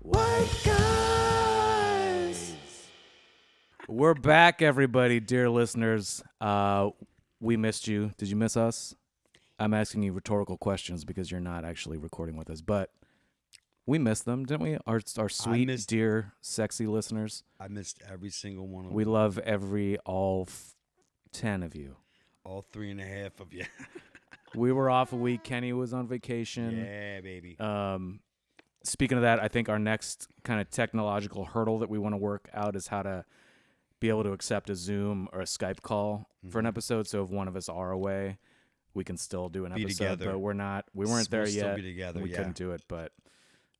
White guys. We're back, everybody, dear listeners. We missed you. Did you miss us? I'm asking you rhetorical questions because you're not actually recording with us, but we missed them, didn't we? Our sweet, dear, sexy listeners. I missed every single one of them. We love all 10 of you. All 3.5 of you. We were off a week. Kenny was on vacation. Yeah, baby. Speaking of that, I think our next kind of technological hurdle that we want to work out is how to be able to accept a Zoom or a Skype call for an episode. So if one of us are away, we can still do an episode. Together. But we weren't there yet. Still be together. We couldn't do it, but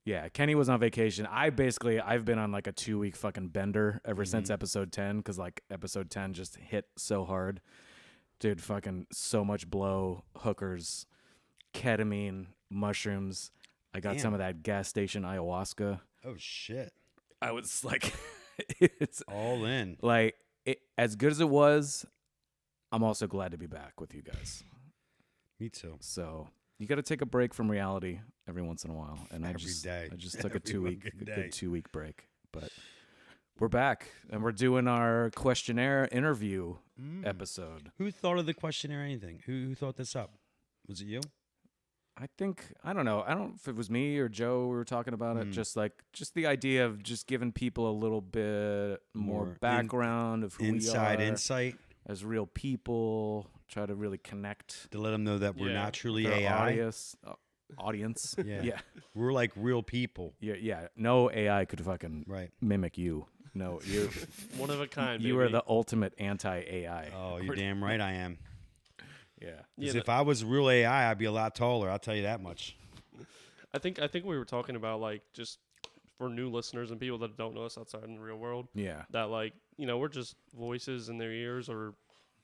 yeah, Kenny was on vacation. I've been on like a 2-week fucking bender ever since episode 10 because like episode 10 just hit so hard. Dude, fucking so much blow, hookers, ketamine, mushrooms. I got some of that gas station ayahuasca. Oh, shit. I was like, it's all in. Like, as good as it was, I'm also glad to be back with you guys. Me too. So you got to take a break from reality every once in a while. And I just took a 2-week break. But we're back, and we're doing our questionnaire interview episode. Who thought of the questionnaire or anything? Who thought this up? Was it you? I don't know. I don't know if it was me or Joe we were talking about it. Just the idea of just giving people a little bit more background of who we are. Inside insight. As real people. Try to really connect. To let them know that we're not truly with our AI. Audience. Yeah. We're like real people. Yeah. No AI could fucking mimic you. No, you're one of a kind. You are the ultimate anti-AI. Oh, you're damn right I am. Yeah. Because if I was real AI, I'd be a lot taller. I'll tell you that much. I think we were talking about like just for new listeners and people that don't know us outside in the real world. Yeah. That like we're just voices in their ears or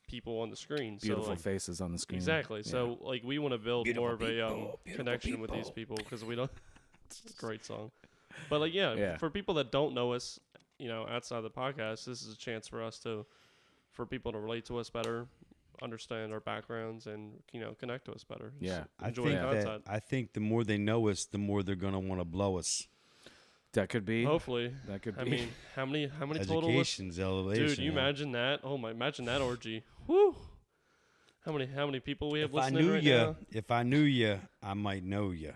people on the screen. Beautiful faces on the screen. Exactly. Yeah. So like we want to build more of a connection with these people because we don't. It's a great song. But like for people that don't know us, outside the podcast, this is a chance for us for people to relate to us better, understand our backgrounds, and connect to us better. Yeah, I think the more they know us, the more they're gonna want to blow us. That could be. Hopefully, that could be. I mean, how many total? Education's elevation. Dude, you imagine that? Oh my, imagine that orgy. Woo! How many people we have listening right now? If I knew you, I might know you.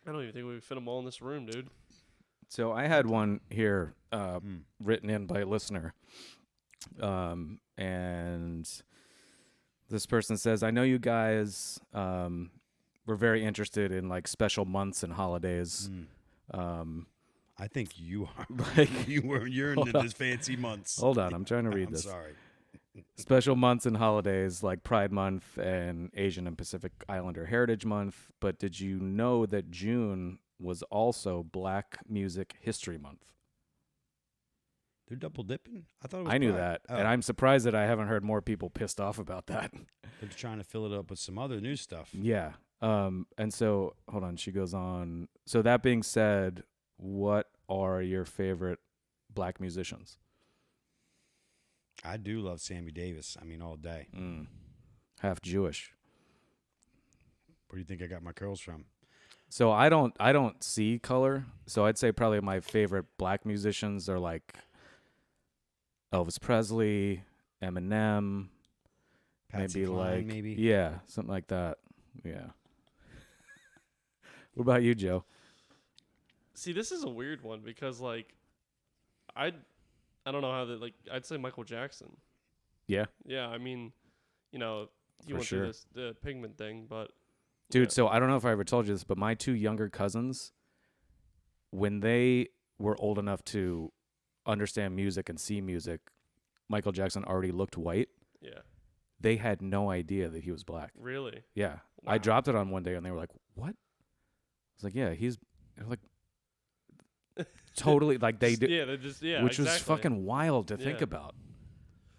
I don't even think we would fit them all in this room, dude. So I had one here written in by a listener, and this person says, "I know you guys were very interested in like special months and holidays." I think you are. Like, you're into this fancy months. Hold on, I'm trying to read this. I'm sorry. Special months and holidays like Pride Month and Asian and Pacific Islander Heritage Month. But did you know that June was also Black Music History Month? They're double dipping? I thought it was I knew that, and I'm surprised that I haven't heard more people pissed off about that. They're trying to fill it up with some other new stuff. Yeah. And so, hold on, she goes on. So that being said, what are your favorite Black musicians? I do love Sammy Davis. I mean, all day. Half Jewish. Where do you think I got my curls from? So I don't see color. So I'd say probably my favorite Black musicians are like Elvis Presley, Eminem, Patsy Cline, maybe. Yeah, something like that. Yeah. What about you, Joe? See, this is a weird one because like I don't know how I'd say Michael Jackson. Yeah. Yeah, I mean, he went through the pigment thing, but dude, so I don't know if I ever told you this, but my 2 younger cousins, when they were old enough to understand music and see music, Michael Jackson already looked white. Yeah. They had no idea that he was Black. Really? Yeah. Wow. I dropped it on one day and they were like, "What?" I was like, "Yeah, he's like totally like they did." Yeah, they just which was fucking wild to think about.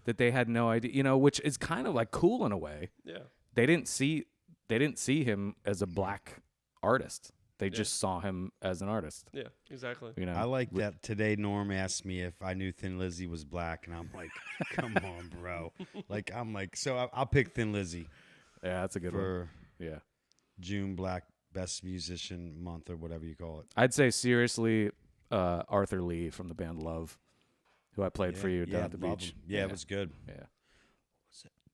That they had no idea, which is kind of like cool in a way. Yeah. They didn't see him as a Black artist. They just saw him as an artist. Yeah, exactly. I like that today Norm asked me if I knew Thin Lizzy was Black, and I'm like, come on, bro. So I'll pick Thin Lizzy. Yeah, that's a good one. Yeah. June Black Best Musician Month or whatever you call it. I'd say seriously, Arthur Lee from the band Love, who I played for you down at the beach. Yeah, it was good. Yeah.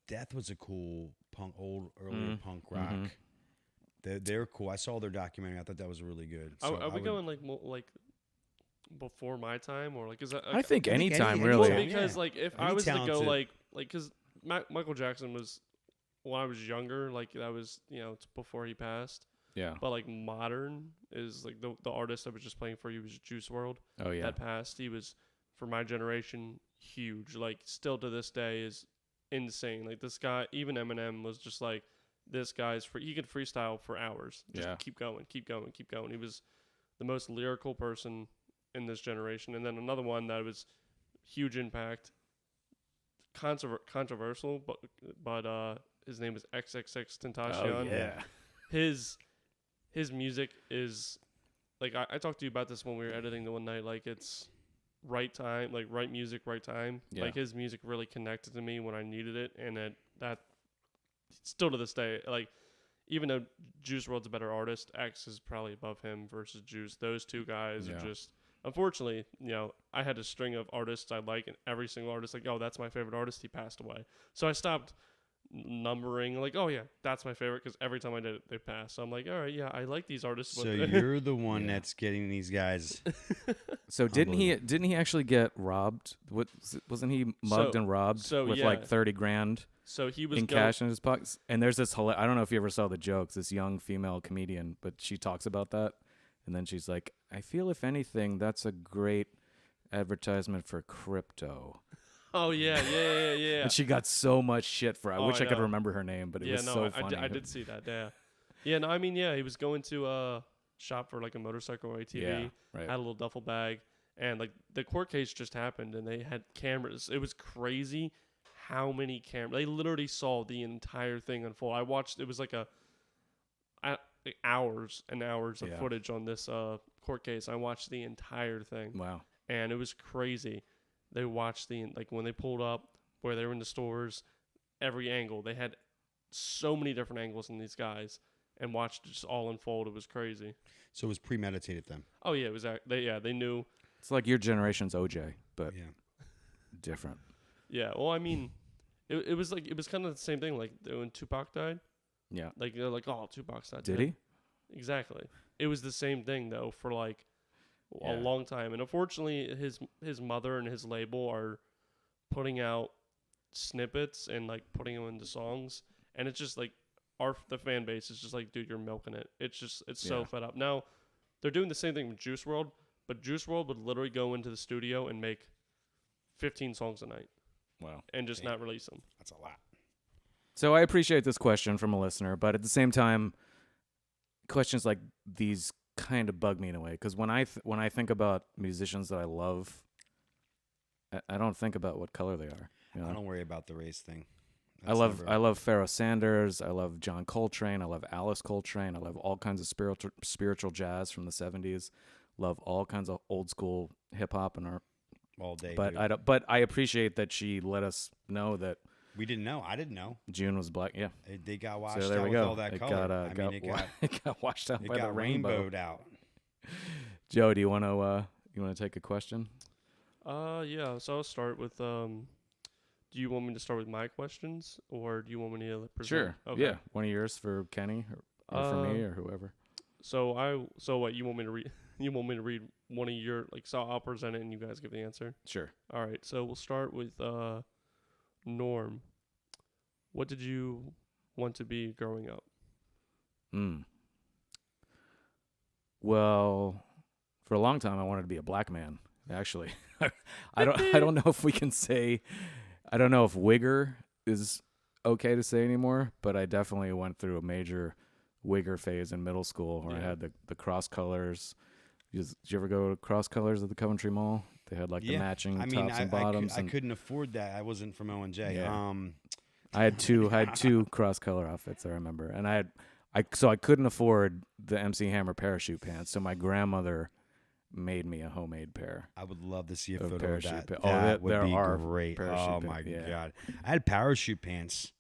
Death was a cool earlier punk rock. They were cool. I saw their documentary. I thought that was really good. So are we going like before my time, or like is that? I think anytime, really. really. Because like if I was to go like because Michael Jackson was when I was younger, like that was it's before he passed. Yeah. But like modern is like the artist I was just playing for you was Juice WRLD. Oh yeah. That passed. He was for my generation huge. Like still to this day is insane. Like this guy, even Eminem was just like, this guy's he could freestyle for hours. Just keep going. He was the most lyrical person in this generation. And then another one that was huge impact, controversial, but his name is XXX Tentacion. Oh yeah. His music is like I talked to you about this when we were editing the one night. Like it's right time, like right music, right time. Yeah. Like his music really connected to me when I needed it, and that still to this day, like even though Juice WRLD's a better artist, X is probably above him versus Juice. Those two guys are just, unfortunately, I had a string of artists I like, and every single artist like, oh, that's my favorite artist. He passed away, so I stopped numbering like, oh yeah, that's my favorite, because every time I did it they passed. So I'm like, all right, yeah, I like these artists. So you're the one that's getting these guys. So didn't he actually get robbed? Wasn't he mugged and robbed with like 30 grand? So he was in cash in his pockets. And there's this I don't know if you ever saw the jokes. This young female comedian, but she talks about that, and then she's like, I feel if anything that's a great advertisement for crypto. Oh yeah. And she got so much shit for. I wish I could remember her name, but it was so funny. I did see that. Yeah. No, I mean, he was going to shop for like a motorcycle or ATV. Yeah, right. Had a little duffel bag, and like the court case just happened, and they had cameras. It was crazy how many cameras. They literally saw the entire thing unfold. I watched. It was like hours and hours of footage on this court case. I watched the entire thing. Wow. And it was crazy. They watched when they pulled up, where they were in the stores, every angle. They had so many different angles in these guys, and watched it just all unfold. It was crazy. So it was premeditated then? Oh yeah, it was. They knew. It's like your generation's OJ, but different. Yeah. Well, I mean, it was kind of the same thing. Like when Tupac died. Yeah. Like they're like, oh, Tupac's not dead. Did he? Exactly. It was the same thing though for like a long time, and unfortunately his mother and his label are putting out snippets and like putting them into songs, and it's just like the fan base is just like, dude, you're milking it. It's so fed up. Now they're doing the same thing with Juice WRLD, but Juice WRLD would literally go into the studio and make 15 songs a night. Wow. And just not release them. That's a lot. So I appreciate this question from a listener, but at the same time, questions like these kind of bug me in a way, because when I think about musicians that I love, I don't think about what color they are. I don't worry about the race thing. I love Pharoah Sanders. I love John Coltrane. I love Alice Coltrane. I love all kinds of spiritual jazz from the 70s. Love all kinds of old school hip hop and art. All day. But I appreciate that she let us know that. We didn't know. I didn't know. June was black. Yeah. They got washed so there out we with go. all that it color. It got washed out by the rainbow. Rainbowed out. Joe, do you want to take a question? Yeah. So I'll start with do you want me to start with my questions, or do you want me to present? Sure. Okay. Yeah. One of yours for Kenny or for me or whoever. So what you want me to read? You want me to read one of your so I'll present it and you guys give the answer. Sure. All right. So we'll start with Norm. What did you want to be growing up? Well, for a long time I wanted to be a black man. Actually, I don't know if we can say. I don't know if wigger is okay to say anymore, but I definitely went through a major wigger phase in middle school where I had the cross colors. Did you ever go to cross colors at the Coventry Mall? They had the matching tops and bottoms. I couldn't afford that. I wasn't from O&J. Yeah. I had two cross color outfits. I remember, and I couldn't afford the MC Hammer parachute pants. So my grandmother made me a homemade pair. I would love to see a photo of that. That would be great. Oh my God. I had parachute pants.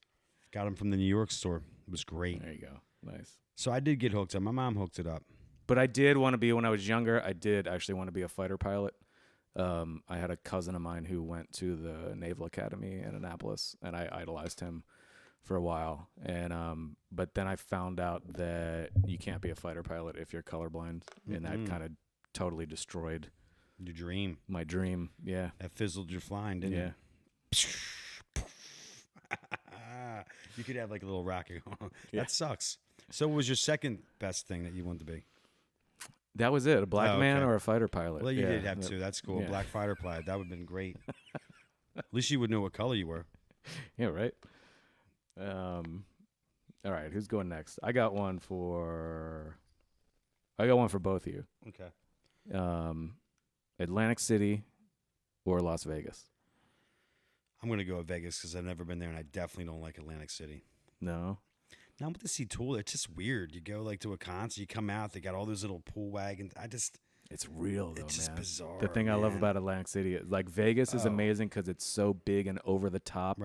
Got them from the New York store. It was great. There you go. Nice. So I did get hooked up. My mom hooked it up. But I did want to be, when I was younger, I did actually want to be a fighter pilot. I had a cousin of mine who went to the Naval Academy in Annapolis, and I idolized him for a while. And but then I found out that you can't be a fighter pilot if you're colorblind, and that kind of totally destroyed your dream. My dream, yeah. That fizzled your flying, didn't it? You could have like a little rocket. That sucks. So what was your second best thing that you wanted to be? That was it. A black man or a fighter pilot. Well, you did have two. That's cool. Black fighter pilot. That would have been great. At least you would know what color you were. Yeah, right. All right, who's going next? I got one for both of you. Okay. Atlantic City or Las Vegas? I'm going to go with Vegas because I've never been there, and I definitely don't like Atlantic City. No? Now, I'm with the see Tool. It's just weird. You go like to a concert, you come out, they got all those little pool wagons. It's real, though, it's just man. Bizarre. The thing I love about Atlantic City is, like, Vegas is amazing because it's so big and over the top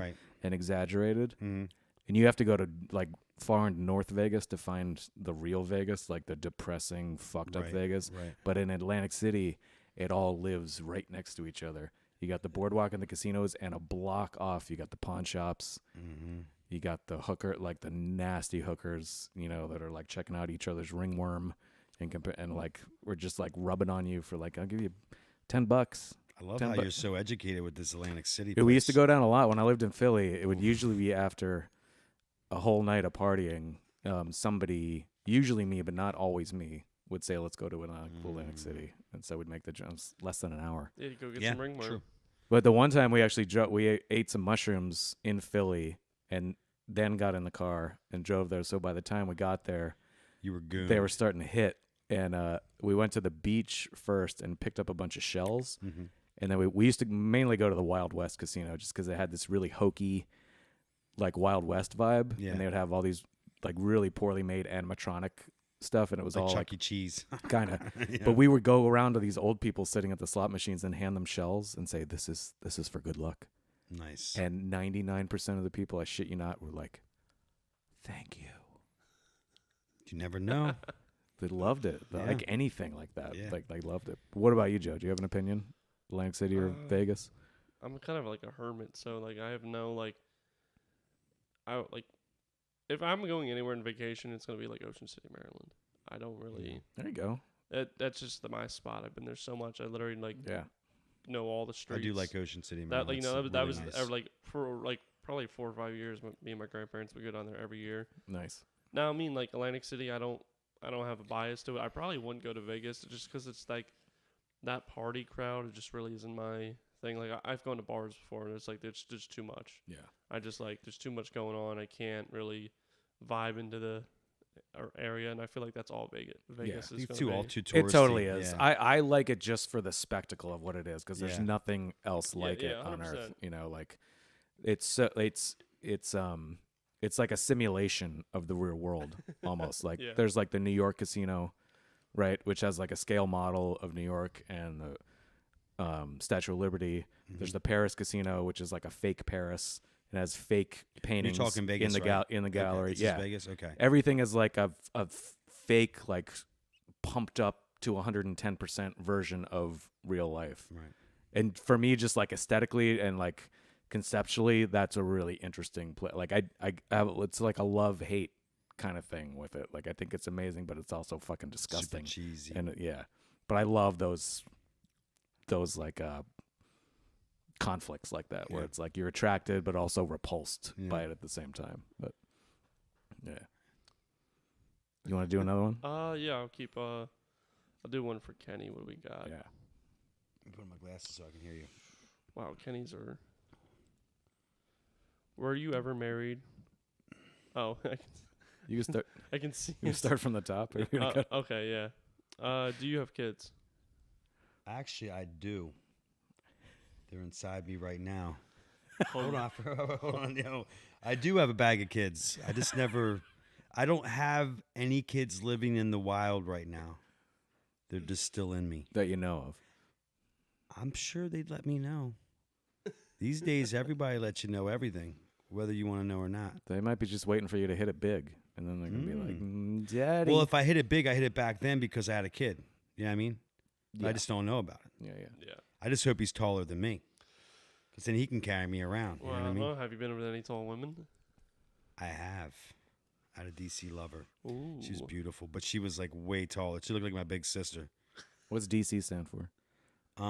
and exaggerated. Mm-hmm. And you have to go to, like, far into North Vegas to find the real Vegas, like the depressing, fucked up Vegas. Right. But in Atlantic City, it all lives right next to each other. You got the boardwalk and the casinos, and a block off, you got the pawn shops. Mm-hmm. You got the hooker, like the nasty hookers, you know, that are like checking out each other's ringworm and like we're just like rubbing on you for like, I'll give you $10. I love how you're so educated with this Atlantic City. We used to go down a lot when I lived in Philly. It would usually be after a whole night of partying. Somebody, usually me, but not always me, would say, "Let's go to Atlantic City," and so we'd make the jumps less than an hour. Yeah, you go get some ringworm. True. But the one time we actually we ate some mushrooms in Philly, and then got in the car and drove there. So by the time we got there, you were gooned. They were starting to hit, and we went to the beach first and picked up a bunch of shells, and then we used to mainly go to the Wild West casino just because they had this really hokey, like Wild West vibe, and they would have all these like really poorly made animatronic stuff, and it was like all Chuck like E. Cheese, kind of. But we would go around to these old people sitting at the slot machines and hand them shells and say, "This is for good luck." Nice. And 99% of the people, I shit you not, were like, "Thank you." You never know. They loved it. They like anything like that. Like they loved it. What about you, Joe? Do you have an opinion? Atlantic City or Vegas? I'm kind of like a hermit, so like I have no like. If I'm going anywhere on vacation, it's gonna be like Ocean City, Maryland. I don't really. There you go. That's just my spot. I've been there so much. I literally know all the streets. I do like Ocean City, Maryland. That was nice. Like for like probably 4 or 5 years. Me and my grandparents would go down there every year. Nice. Now I mean like Atlantic City. I don't have a bias to it. I probably wouldn't go to Vegas just because it's like that party crowd. It just really isn't my thing. Like I've gone to bars before, and it's like there's just too much. Yeah. I just like there's too much going on. I can't really vibe into the area, and I feel like that's all Vegas is all too touristy. It totally is. Yeah. I like it just for the spectacle of what it is, because there's nothing else like it on 100%. Earth. You know, like it's like a simulation of the real world almost. Like there's like the New York casino, right, which has like a scale model of New York and the Statue of Liberty. There's the Paris casino, which is like a fake Paris. It has fake paintings. You're talking Vegas, in the gallery. Okay, this is Vegas? Okay. Everything is like a fake, like pumped up to 110% version of real life. Right. And for me, just like aesthetically and like conceptually, that's a really interesting play. Like I have, it's like a love-hate kind of thing with it. Like I think it's amazing, but it's also fucking disgusting. Super cheesy. And but I love those like conflicts like that, where it's like you're attracted but also repulsed by it at the same time. But you want to do another one? Yeah, I'll keep I'll do one for Kenny. What do we got? Yeah. I'm putting my glasses so I can hear you. Wow, Kenny's are. Were you ever married? Oh, you can start. I can see. You start from the top. Okay, yeah. Do you have kids? Actually, I do. They're inside me right now. Hold on. Yo, I do have a bag of kids. I just never. I don't have any kids living in the wild right now. They're just still in me. That you know of. I'm sure they'd let me know. These days, everybody lets you know everything, whether you want to know or not. They might be just waiting for you to hit it big. And then they're going to be like, Daddy. Well, if I hit it big, I hit it back then because I had a kid. You know what I mean? Yeah. I just don't know about it. Yeah. I just hope he's taller than me. Because then he can carry me around. Well, you know what I mean? Have you been with any tall women? I have. I had a DC lover. Ooh. She was beautiful, but she was like way taller. She looked like my big sister. What's DC stand for? I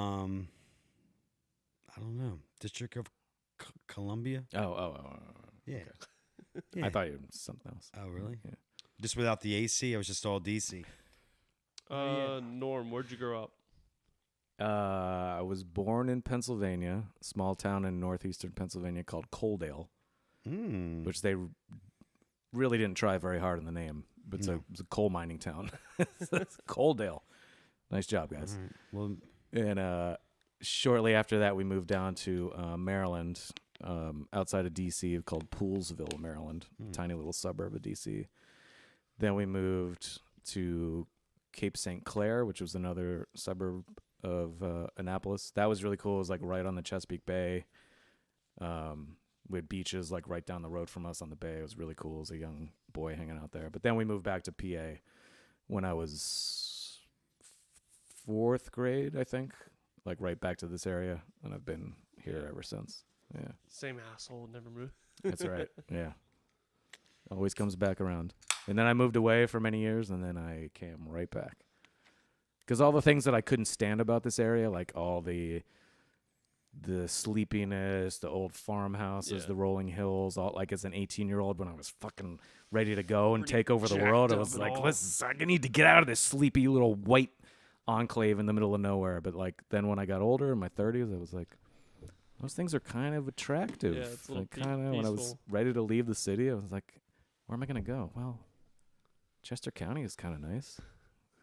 don't know. District of Columbia? Oh. Yeah. Okay. Yeah. I thought you were something else. Oh, really? Yeah. Just without the AC, I was just all DC. Norm, where'd you grow up? I was born in Pennsylvania, a small town in northeastern Pennsylvania called Coaldale, which they really didn't try very hard in the name, but it's a coal mining town. It's Coaldale. Nice job, guys. Right. Well, and shortly after that, we moved down to Maryland, outside of D.C., called Poolesville, Maryland, tiny little suburb of D.C. Then we moved to Cape St. Clair, which was another suburb of Annapolis. That was really cool. It was like right on the Chesapeake Bay. We had beaches like right down the road from us on the bay. It was really cool as a young boy hanging out there. But then we moved back to PA when I was 4th grade, I think. Like right back to this area, and I've been here ever since. Yeah. Same asshole, never moved. That's right. Yeah. Always comes back around. And then I moved away for many years, and then I came right back. Because all the things that I couldn't stand about this area, like all the sleepiness, the old farmhouses, the rolling hills, all like as an 18-year-old when I was fucking ready to go and take over the world, I was like, listen, I need to get out of this sleepy little white enclave in the middle of nowhere. But like then when I got older in my 30s, I was like, those things are kind of attractive. Yeah, it's like kind of when I was ready to leave the city, I was like, where am I gonna go? Well, Chester County is kind of nice.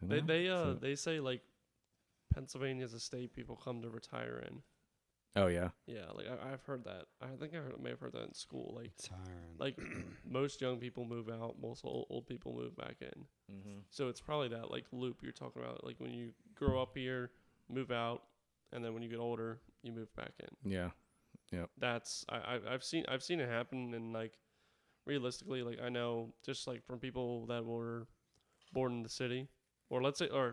You know? They say like Pennsylvania's a state people come to retire in. Oh yeah. Yeah, like I've heard that. I think I may have heard that in school. Like Retiring. like most young people move out, most old people move back in. Mm-hmm. So it's probably that like loop you're talking about. Like when you grow up here, move out, and then when you get older, you move back in. Yeah. Yep. That's I've seen it happen, and like realistically, like I know just like from people that were born in the city, or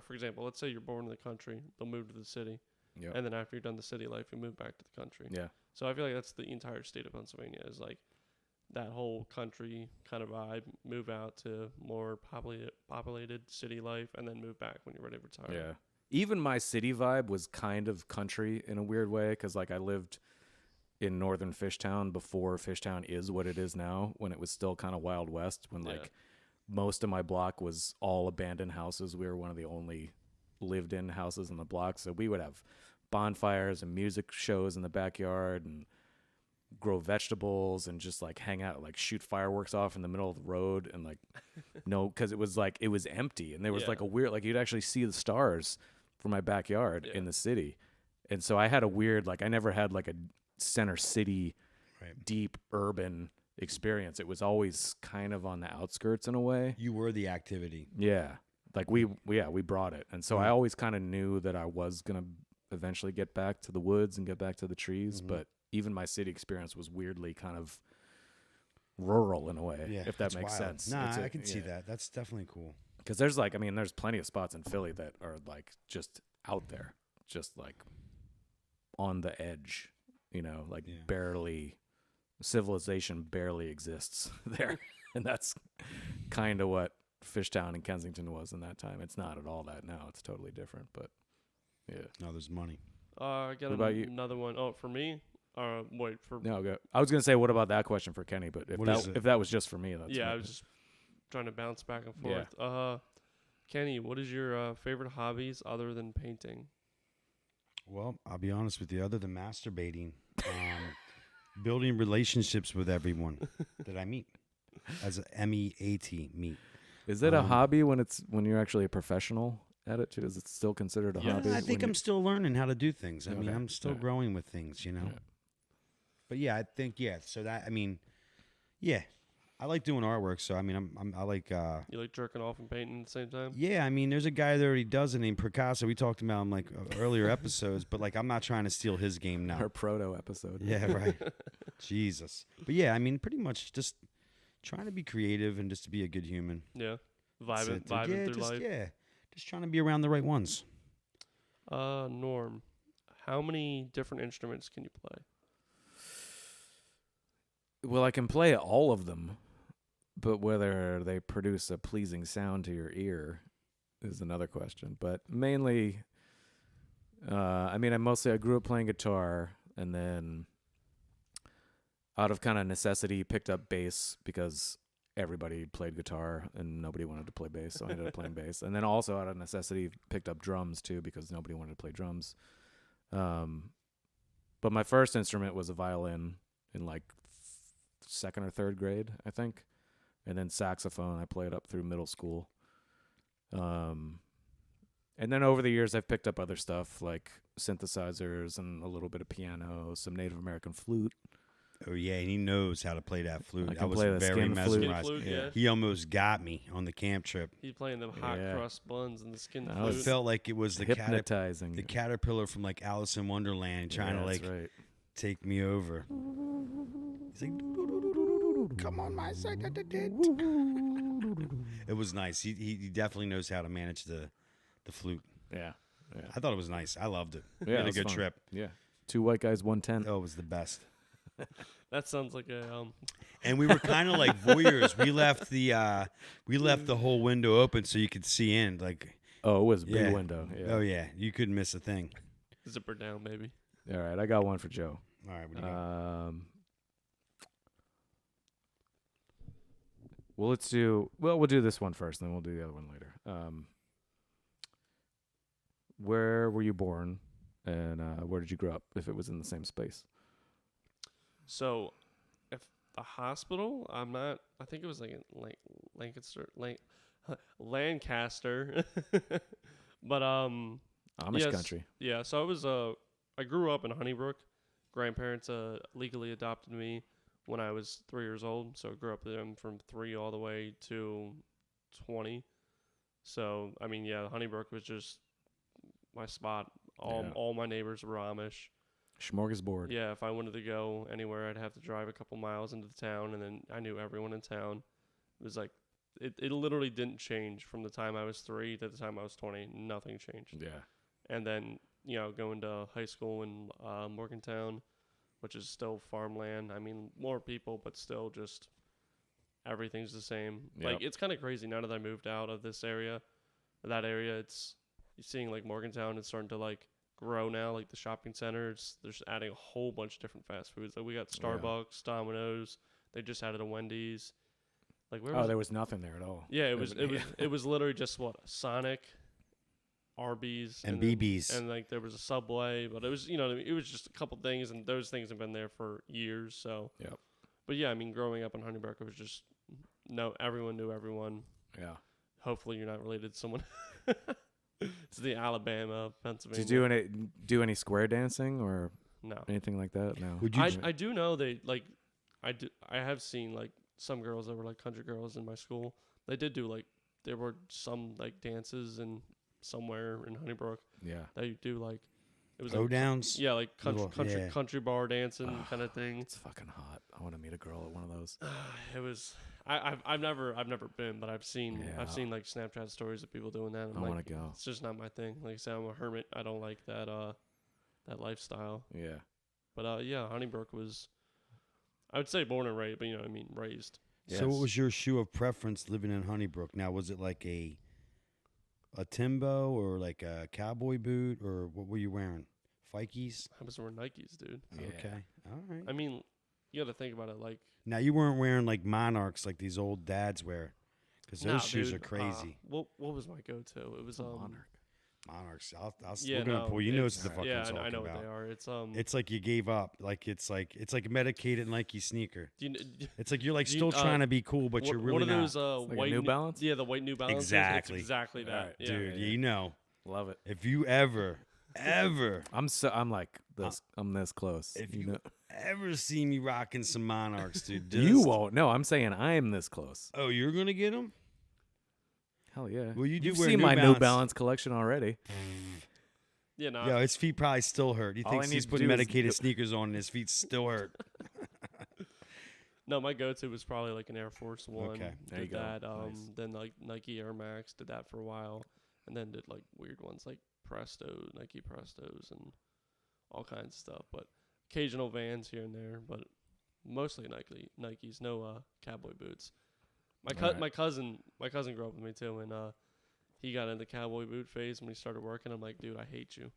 for example, let's say you're born in the country, they'll move to the city. Yep. And then after you're done the city life, you move back to the country. Yeah. So I feel like that's the entire state of Pennsylvania is like that whole country kind of vibe. Move out to more populated city life, and then move back when you're ready to retire. Yeah. Even my city vibe was kind of country in a weird way, because like I lived in northern Fishtown before Fishtown is what it is now, when it was still kind of Wild West, when like most of my block was all abandoned houses. We were one of the only lived in houses in the block, so we would have bonfires and music shows in the backyard and grow vegetables and just like hang out, like shoot fireworks off in the middle of the road. And like no, because it was empty, and there was like a weird, like you'd actually see the stars from my backyard in the city. And so I had a weird, like I never had like a center city deep urban experience. It was always kind of on the outskirts in a way. You were the activity. Yeah. Like we brought it. And so I always kind of knew that I was going to eventually get back to the woods and get back to the trees. But even my city experience was weirdly kind of rural in a way, if that makes sense. Nah, I can see that. That's definitely cool. Because there's like, I mean, there's plenty of spots in Philly that are like just out there, just like on the edge, you know, like civilization barely exists there. And that's kind of what Fishtown and Kensington was in that time. It's not at all that now. It's totally different, but yeah. No, there's money. I got another one. Oh, for me? Wait, for... No, go. I was going to say, what about that question for Kenny? But if that was just for me, that's... Yeah, I was just trying to bounce back and forth. Yeah. Kenny, what is your favorite hobbies other than painting? Well, I'll be honest with you. Other than masturbating, building relationships with everyone that I meet. As a MEAT, meet. Is it a hobby when you're actually a professional at it too? Is it still considered a hobby? I think I'm still learning how to do things. I mean, I'm still growing with things, you know. Yeah. But yeah, I think so that I like doing artwork. So I mean, I like. You like jerking off and painting at the same time? Yeah, I mean, there's a guy that already does it named Picasso. We talked about him like earlier episodes, but like I'm not trying to steal his game now. Our proto episode. Yeah, right. Jesus. But yeah, I mean, pretty much just trying to be creative and just to be a good human. Yeah, vibing through life. Yeah, just trying to be around the right ones. Norm, how many different instruments can you play? Well, I can play all of them, but whether they produce a pleasing sound to your ear is another question. But mainly, I grew up playing guitar, and then out of kind of necessity, picked up bass because everybody played guitar and nobody wanted to play bass, so I ended up playing bass. And then also out of necessity, picked up drums too because nobody wanted to play drums. But my first instrument was a violin in like second or third grade, I think. And then saxophone, I played up through middle school. And then over the years, I've picked up other stuff like synthesizers and a little bit of piano, some Native American flute. Oh, yeah, and he knows how to play that flute. I was very mesmerized. Flute, yeah. He almost got me on the camp trip. He's playing them hot cross buns and the skin flute. I felt like it was the hypnotizing. The caterpillar from like Alice in Wonderland trying to take me over. He's like, come on my side. It was nice. He definitely knows how to manage the flute. Yeah. I thought it was nice. I loved it. Yeah, we had it a good fun. trip. Yeah. 2 white guys, 1 tent. Oh, it was the best. That sounds like a And we were kind of like voyeurs. We left the whole window open so you could see in. Like, oh, it was a big window. Yeah. Oh yeah, you couldn't miss a thing. zipper down, baby. All right, I got one for Joe. All right, what do you got? We'll do this one first, and then we'll do the other one later. Where were you born, and where did you grow up? If it was in the same space. So, if the hospital, I'm not. I think it was like in Lancaster, but Amish country. Yeah. So I grew up in Honeybrook. Grandparents legally adopted me when I was 3 years old. So I grew up with them from 3 all the way to 20. So I mean, yeah, Honeybrook was just my spot. All my neighbors were Amish. Smorgasbord. Yeah, if I wanted to go anywhere, I'd have to drive a couple miles into the town, and then I knew everyone in town. It was like, it literally didn't change from the time I was 3 to the time I was 20. Nothing changed. Yeah. And then, going to high school in Morgantown, which is still farmland. I mean, more people, but still just everything's the same. Yep. Like, it's kind of crazy now that I moved out of that area, you're seeing like Morgantown, it's starting to like grow now, like the shopping centers. They're just adding a whole bunch of different fast foods. Like we got Starbucks, Domino's. They just added a Wendy's. Like where? There was nothing there at all. Yeah, it was literally just Sonic, Arby's, and BB's, and like there was a Subway. But it was it was just a couple things, and those things have been there for years. So yeah. But yeah, I mean, growing up in Honeybrook, it was just everyone knew everyone. Yeah. Hopefully, you're not related to someone. It's the Alabama, Pennsylvania. Did you do any square dancing or no anything like that? No. I do know they like I have seen like some girls that were like country girls in my school. They did do like there were some like dances in somewhere in Honeybrook. Yeah. They do like it was downs. Yeah, like country bar dancing kind of thing. It's fucking hot. I want to meet a girl at one of those. It was. I've never been, but I've seen like Snapchat stories of people doing that. I want to go. It's just not my thing. Like I said, I'm a hermit. I don't like that lifestyle. Yeah. But Honeybrook was, I would say born and raised, but raised. Yes. So what was your shoe of preference living in Honeybrook? Now was it like a Timbo or like a cowboy boot, or what were you wearing? Fikes? I was wearing Nikes, dude. Yeah. Okay. All right. I mean, you got to think about it like. Now, you weren't wearing like Monarchs like these old dads wear, because those shoes are crazy. What was my go-to? It was Monarchs. We're gonna pull. You know what the fuck I'm talking about. I know what they are. It's like you gave up. Like it's like a medicated Nike sneaker. It's like you're like still trying to be cool, but you're really not. One of those white New Balance. Yeah, the white New Balance. Exactly. It's exactly that, right. Dude. Yeah. You know, love it. If you ever, I'm like this. I'm this close. If you ever see me rocking some Monarchs, dude, you won't. No, I'm saying I'm this close. Oh, you're gonna get them? Hell yeah. Well, You've seen my New Balance collection already. Yeah, no. Yo, his feet probably still hurt. He thinks he's putting medicated sneakers on, and his feet still hurt. No, my go-to was probably like an Air Force One. Okay, there you Did go. that. Nice. Then like Nike Air Max, did that for a while, and then did like weird ones like Nike Prestos, and all kinds of stuff. But occasional Vans here and there, but mostly Nikes. No cowboy boots. My cousin grew up with me too, and he got into cowboy boot phase when he started working. I'm like, dude, I hate you.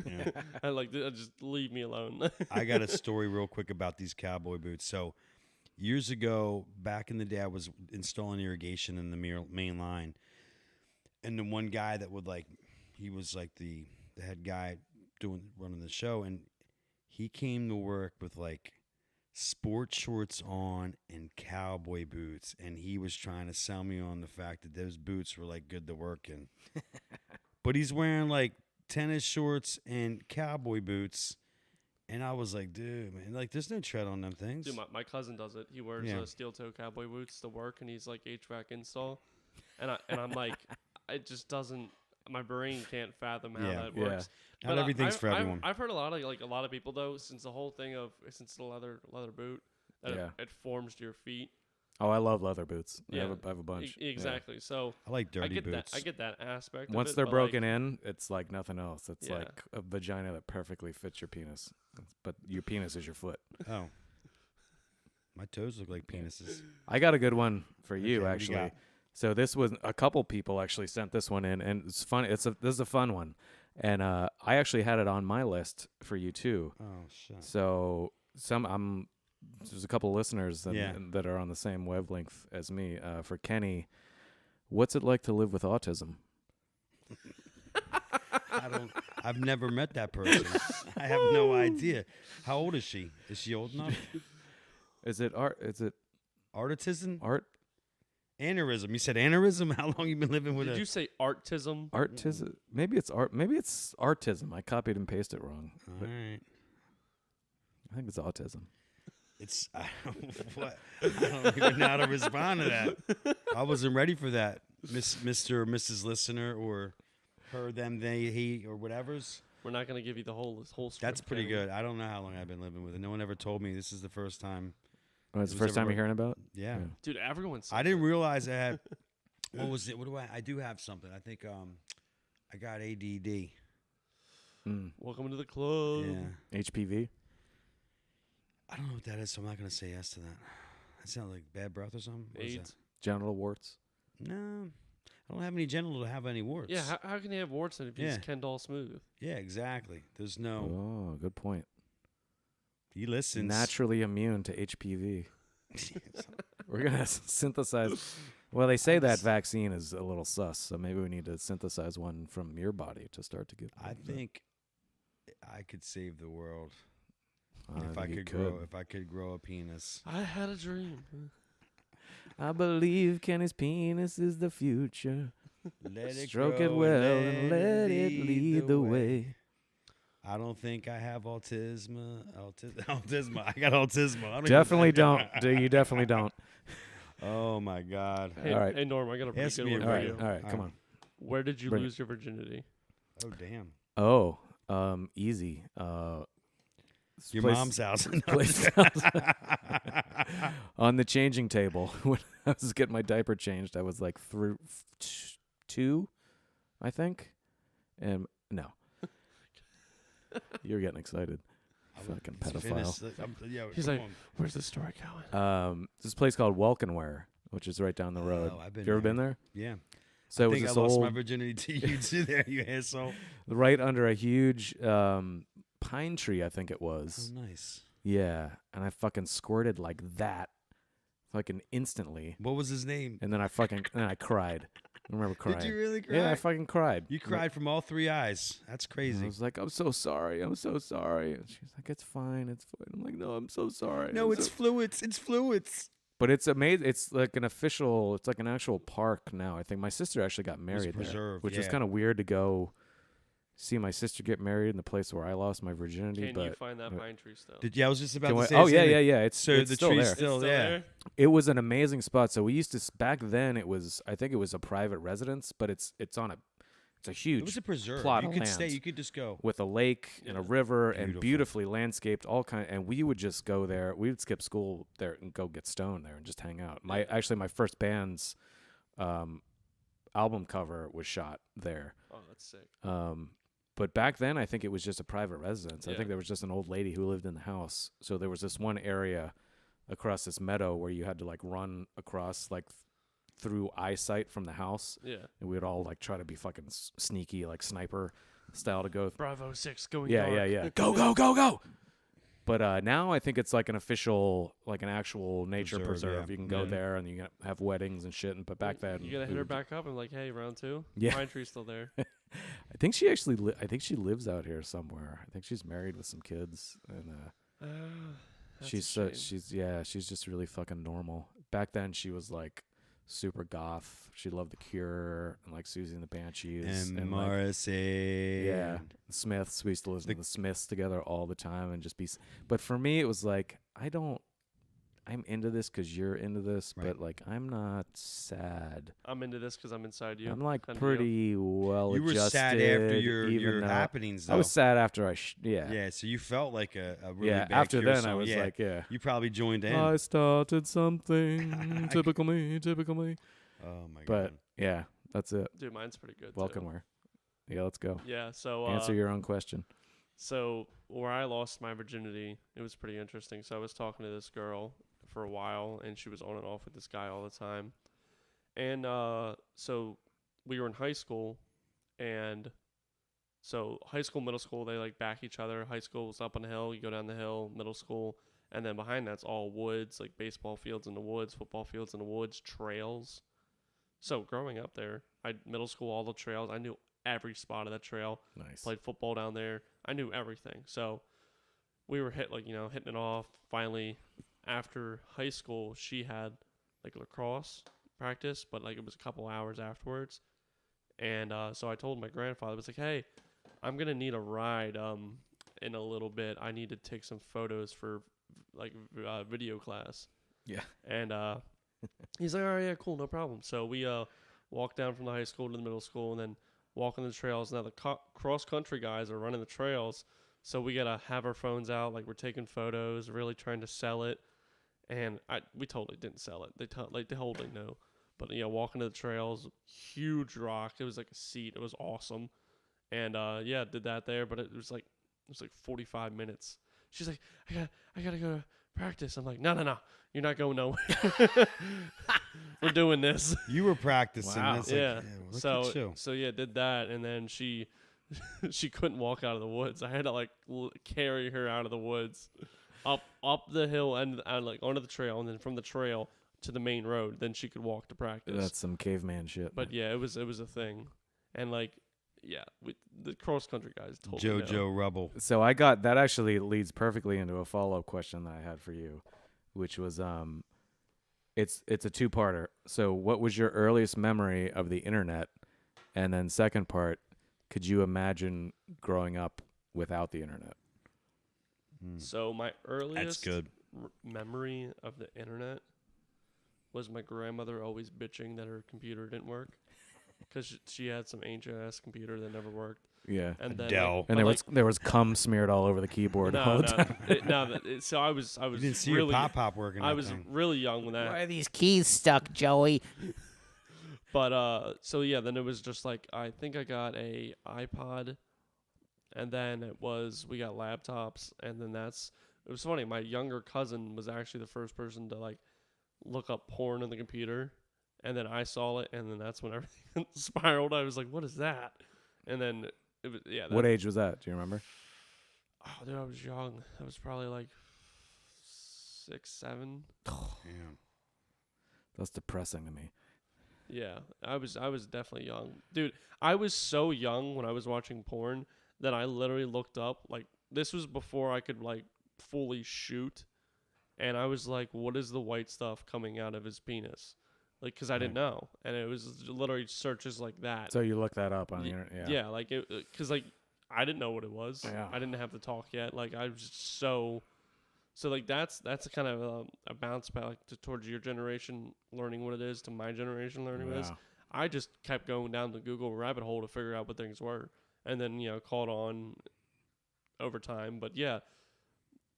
Yeah. I like, just leave me alone. I got a story real quick about these cowboy boots. So years ago, back in the day, I was installing irrigation in the main line, and the one guy that would he was like the head guy running the show, and he came to work with like sport shorts on and cowboy boots, and he was trying to sell me on the fact that those boots were like good to work in. But he's wearing like tennis shorts and cowboy boots, and I was like, dude, man, like there's no tread on them things. Dude, my cousin does it. He wears steel toe cowboy boots to work, and he's like HVAC install, and I'm like, it just doesn't. My brain can't fathom how that works. Not everything's for everyone. I've heard a lot of people though, since the whole thing of the leather boot, that it forms to your feet. Oh, I love leather boots. Yeah. I have a bunch. Exactly. So I like dirty boots. I get that aspect. Once of it, they're but broken in, it's like nothing else. It's Yeah. like a vagina that perfectly fits your penis, but your penis is your foot. Oh, my toes look like penises. I got a good one for you, Okay, what do you actually. got? So this was a couple people actually sent this one in, and it's fun. This is a fun one, and I actually had it on my list for you too. Oh shit. So there's a couple listeners that are on the same wavelength as me. For Kenny, what's it like to live with autism? I've never met that person. I have no idea. How old is she? Is she old enough? Is it art? Is it Artitism? art? Aneurysm. You said aneurysm? How long you been living with Did you say artism? Artism? Maybe it's art. Maybe it's artism. I copied and pasted it wrong. All But right. I think it's autism. It's I don't even know how to respond to that. I wasn't ready for that, Mr. or Mrs. Listener, or her, them, they, he, or whatever's. We're not going to give you the whole script. That's pretty Kenny. good. I don't know how long I've been living with it. No one ever told me. This is the first time. Oh, it's the Was first time ever- you're hearing about? Yeah. Dude, everyone's. I didn't realize I had. What was it? What do I do have something. I think I got ADD. Welcome to the club. Yeah. HPV? I don't know what that is, so I'm not going to say yes to that. That sounds like bad breath or something. What is AIDS. Genital warts? that? No. I don't have any genital to have any warts. Yeah, how can you have warts if you Yeah. just Ken doll smooth? Yeah, exactly. There's no. Oh, good point. He listens. Naturally immune to HPV. We're going to synthesize. Well, they say that vaccine is a little sus, so maybe we need to synthesize one from your body to start to give. I think I could save the world if I I think could you grow. If I could grow a penis. I had a dream. I believe Kenny's penis is the future. Let it Stroke grow it well and let it lead the way. I don't think I have autism. Autism. I got autism. I don't Definitely even- don't. You definitely don't. Oh my God. Hey, All right. hey Norm, I got a pretty Ask good me one a for All right, you. all right, come on. Where did you Bring it. lose your virginity? Oh damn. Oh, easy. This Your place- mom's house. No, place on the changing table when I was getting my diaper changed. I was like two, I think, and no. You're getting excited. Fucking pedophile. He's like, where's the story going? This place called Welkenware, which is right down the road. Oh, I've been you ever there. been there? Yeah. So I it was think I this lost my old, virginity to you too there, you asshole. right under a huge pine tree, I think it Oh, was. nice. Yeah, and I fucking squirted like that, fucking instantly, What was his name? and then I cried. I remember crying. Did you really cry? Yeah, I fucking cried. You cried from all three eyes. That's And I crazy. was like, I'm so sorry. I'm so sorry. And she's like, it's fine. It's fine. I'm like, no, I'm so sorry. No, I'm it's so-" fluids. It's fluids. But it's amazing. It's like an official, it's like an actual park now. I think my sister actually got married there, preserved, which was yeah. kind of weird to go see my sister get married in the place where I lost my virginity. Can but you find that pine tree still? I was just about Can to we- say. oh the yeah, same yeah, thing. yeah. It's So it's the still tree's there. It's still there. there? It was an amazing spot. So we used to back then. It was, I think it was a private residence, but it's on a It's a huge. It was a preserve. plot You of could land stay. You could just go. with a lake and a river and Beautiful. beautifully landscaped, all kind. And we would just go there. We would skip school there and go get stoned there and just hang out. My first band's album cover was shot there. Oh, that's sick. But back then, I think it was just a private residence. I Yeah. think there was just an old lady who lived in the house. So there was this one area across this meadow where you had to like run across like through eyesight from the house. Yeah. And we would all like try to be fucking sneaky, like sniper style to go. Bravo 6 going Yeah. Go, go, go, go. But now I think it's like an official, like an actual nature preserve. Yeah. You can go there and you can have weddings and shit. But back then, you gotta hit her back up and like, hey, round 2. Yeah. Pine tree's still there. I think she actually, I think she lives out here somewhere. I think she's married with some kids, and she's just really fucking normal. Back then, she was like super goth. She loved The Cure and like Susie and the Banshees And Morrissey. the Smiths. We used to listen to the Smiths together all the time and just be. But for me, it was like I'm into this because you're into this, Right. but like I'm not sad. I'm into this because I'm inside you. I'm like Kind of pretty well You were adjusted. sad after your even though happenings, though. I was sad after I Yeah, so you felt like a really bad after Cure then song. I was like, yeah. You probably joined in. I started something. Typical me. Oh my But god. yeah, that's it. Dude, mine's pretty good. Welcome too. where? Yeah, let's go. Yeah. So Answer your own question. So where I lost my virginity, it was pretty interesting. So I was talking to this girl for a while, and she was on and off with this guy all the time. And so we were in high school, and so high school, middle school, they like back each other. High school was up on the hill, you go down the hill. Middle school, and then behind that's all woods, like baseball fields in the woods, football fields in the woods, trails. So growing up there, middle school, all the trails, I knew every spot of that trail. Nice. Played football down there. I knew everything. So we were hitting it off. Finally, after high school, she had like lacrosse practice, but like it was a couple hours afterwards. And so I told my grandfather, I was like, hey, I'm going to need a ride in a little bit. I need to take some photos for like video class. Yeah. And he's like, all right, yeah, cool, no problem. So we walked down from the high school to the middle school and then walking the trails. Now the cross-country guys are running the trails, so we got to have our phones out, like we're taking photos, really trying to sell it. And we totally didn't sell it. They totally know. But, walking to the trails, huge rock. It was like a seat. It was awesome. And, did that there, but it was like 45 minutes. She's like, I gotta go to practice. I'm like, no. You're not going nowhere. We're doing this. You were practicing. Wow. That's Yeah. Look at you. So did that, and then she couldn't walk out of the woods. I had to like carry her out of the woods, up the hill and like onto the trail, and then from the trail to the main road. Then she could walk to practice. That's some caveman shit. But yeah, it was a thing, and like the cross country guys totally know. JoJo Rebel. So I got that actually leads perfectly into a follow-up question that I had for you, which was it's a two-parter. So what was your earliest memory of the internet? And then second part, could you imagine growing up without the internet? So my earliest good. Memory of the internet was my grandmother always bitching that her computer didn't work because she had some ancient ass computer that never worked. Yeah. And then Dell. And there was cum smeared all over the keyboard all the time. So I was You didn't see really, your pop working. I that was thing. really young when that. Why are these keys stuck, Joey? But so yeah, then it was just like I think I got a iPod, and then we got laptops, and then it was funny. My younger cousin was actually the first person to like look up porn on the computer, and then I saw it, and then that's when everything spiraled. I was like, "What is that?" And then it was What age was that? Do you remember? Oh, dude, I was young. I was probably like 6, 7. Damn. That's depressing to me. Yeah, I was definitely young. Dude, I was so young when I was watching porn that I literally looked up, like, this was before I could, like, fully shoot, and I was like, what is the white stuff coming out of his penis? Like, because I didn't know, and it was literally searches like that. So you look that up on the internet? Yeah, like, because, like, I didn't know what it was. Yeah. I didn't have the talk yet. Like, I was just so like that's a kind of a bounce back towards your generation learning what it is to my generation learning what it is. I just kept going down the Google rabbit hole to figure out what things were, and then caught on over time. But yeah,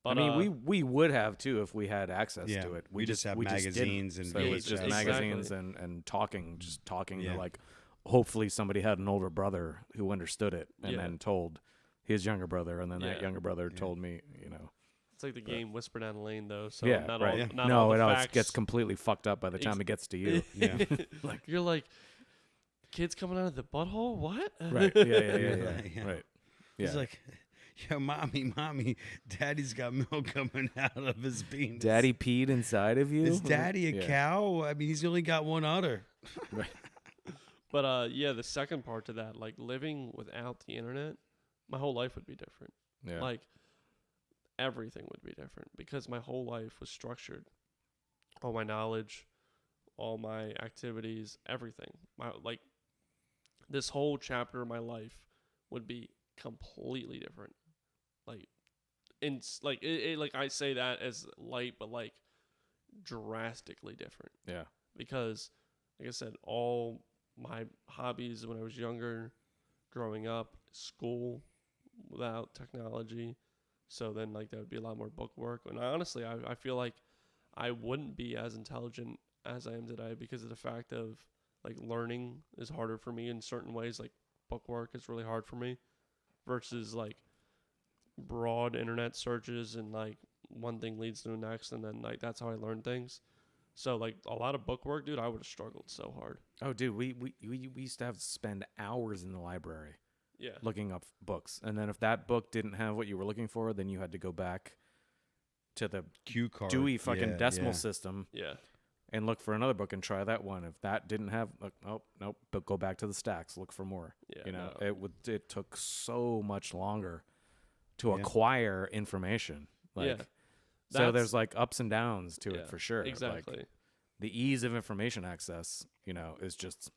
but, I mean, we would have too if we had access to it. We just have magazines and so it was just magazines and talking Yeah. to like. Hopefully, somebody had an older brother who understood it and then told his younger brother, and then that younger brother told me. It's like the game Whisper Down the Lane, though. So yeah, not right. all, not no, all the it facts. gets completely fucked up by the time it gets to you. Yeah. Like you're like, kids coming out of the butthole? What? Right. Yeah. Yeah. Right. Yeah. He's like, yo, mommy, daddy's got milk coming out of his penis. Daddy peed inside of you? Is daddy a cow? I mean, he's only got one udder. Right. But the second part to that, like living without the internet, my whole life would be different. Yeah. Like everything would be different because my whole life was structured. All my knowledge, all my activities, everything. This whole chapter of my life would be completely different. Like I say that as light, but like drastically different. Yeah. Because, like I said, all my hobbies when I was younger, growing up, school without technology. So then like there would be a lot more book work. And honestly, I feel like I wouldn't be as intelligent as I am today because of the fact of like learning is harder for me in certain ways. Like book work is really hard for me versus like broad internet searches and like one thing leads to the next. And then like that's how I learn things. So like a lot of book work, dude, I would have struggled so hard. Oh, dude, we used to have to spend hours in the library looking up books. And then if that book didn't have what you were looking for, then you had to go back to the cue card. Dewey fucking decimal system Yeah. and look for another book and try that one. If that didn't have, nope, but go back to the stacks, look for more. Yeah, It took so much longer to acquire information. So there's like ups and downs to it for sure. Exactly. Like, the ease of information access, is just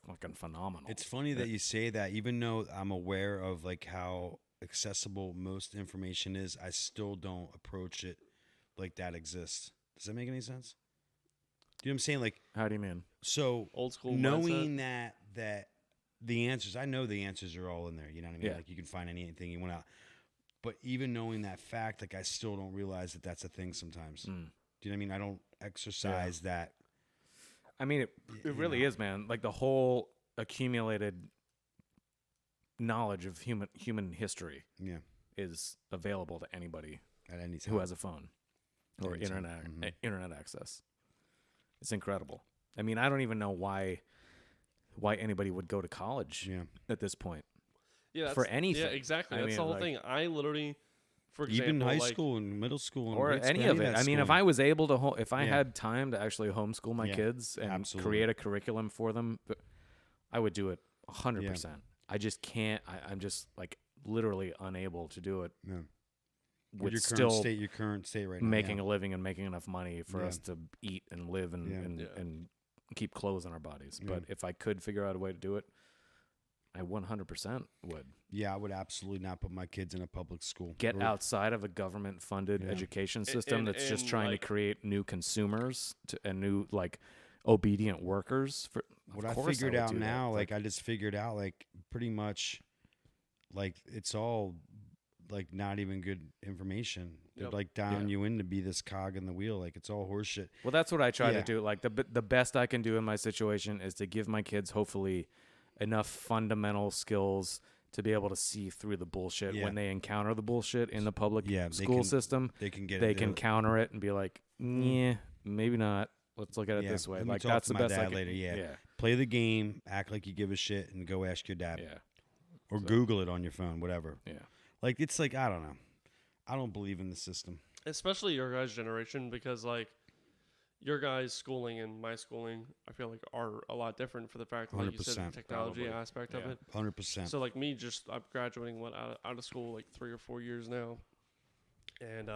fucking phenomenal. It's funny that you say that. Even though I'm aware of like how accessible most information is, I still don't approach it like that exists. Does that make any sense? Do you know what I'm saying? Like, how do you mean? So old school knowing that the answers, I know the answers are all in there. You know what I mean? Yeah. Like you can find anything you want out. But even knowing that fact, like I still don't realize that that's a thing sometimes. Do you know what I mean? I don't exercise that. I mean, it really is, man. Like the whole accumulated knowledge of human history is available to anybody At any time. who has a phone or internet access. It's incredible. I mean, I don't even know why anybody would go to college at this point. Yeah, for anything. Yeah, exactly. I That's mean, the whole like, thing. I literally, for example, even high school and middle school and or any of it. I mean, if I was able to, if I had time to actually homeschool my kids and create a curriculum for them, I would do it 100%. I just can't. I'm just like literally unable to do it. Yeah. With your current state right now, making a living and making enough money for us to eat and live and keep clothes on our bodies. But if I could figure out a way to do it, I 100% would. Yeah, I would absolutely not put my kids in a public school. Get outside of a government-funded education system that's just trying to create new consumers and new like obedient workers. What I figured out now, like I just figured out, like pretty much, like it's all like not even good information. They're like down you in to be this cog in the wheel. Like it's all horseshit. Well, that's what I try to do. Like the best I can do in my situation is to give my kids hopefully enough fundamental skills to be able to see through the bullshit when they encounter the bullshit in the public school system. They can get. They can counter it and be like, yeah, maybe not. Let's look at it this way. Like that's the best I can. Later. Yeah. Play the game, act like you give a shit, and go ask your dad. Yeah. Or Google it on your phone, whatever. Yeah. Like it's like I don't know. I don't believe in the system. Especially your guys' generation, because like your guys' schooling and my schooling, I feel like are a lot different for the fact that, like you said, the technology aspect of it. 100%. So like me, I'm graduating out of school like 3 or 4 years now, and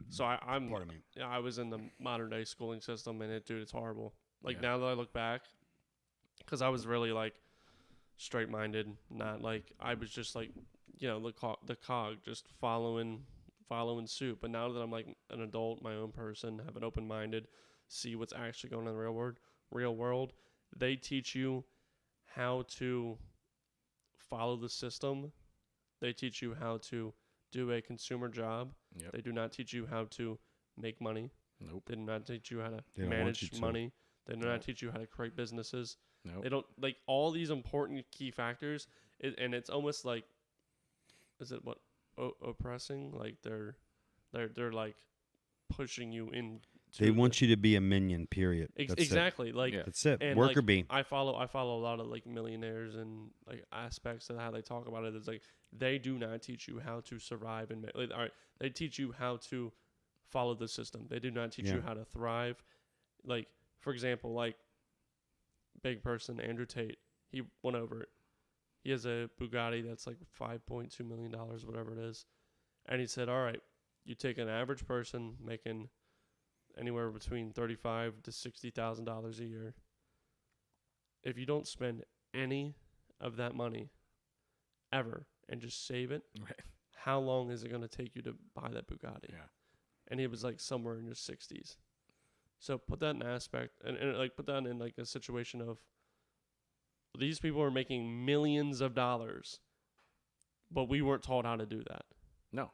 so I'm. Pardon me. Yeah, I was in the modern day schooling system, and it's horrible. Like now that I look back, because I was really like straight minded, not like I was just like the cog, just following suit. But now that I'm like an adult, my own person, have an open minded, see what's actually going on in the real world, they teach you how to follow the system. They teach you how to do a consumer job. Yep. They do not teach you how to make money. Nope. They do not teach you how to They don't want manage you to. money. They do Nope. not teach you how to create businesses. Nope. They don't, like, all these important key factors, and it's almost like, is it what, oppressing? Like they're like pushing you in. They want you to be a minion. Period. That's exactly. Like Yeah. That's it. and Worker like, bee. I follow a lot of like millionaires and like aspects of how they talk about it. It's like they do not teach you how to survive and like, all right, they teach you how to follow the system. They do not teach you how to thrive. Like, for example, like big person Andrew Tate, he went over it. He has a Bugatti that's like $5.2 million, whatever it is, and he said, all right, you take an average person making anywhere between $35,000 to $60,000 a year. If you don't spend any of that money ever and just save it, Right. how long is it going to take you to buy that Bugatti? Yeah. And he was like somewhere in your 60s. So put that in aspect and like put that in like a situation of these people are making millions of dollars, but we weren't taught how to do that. No.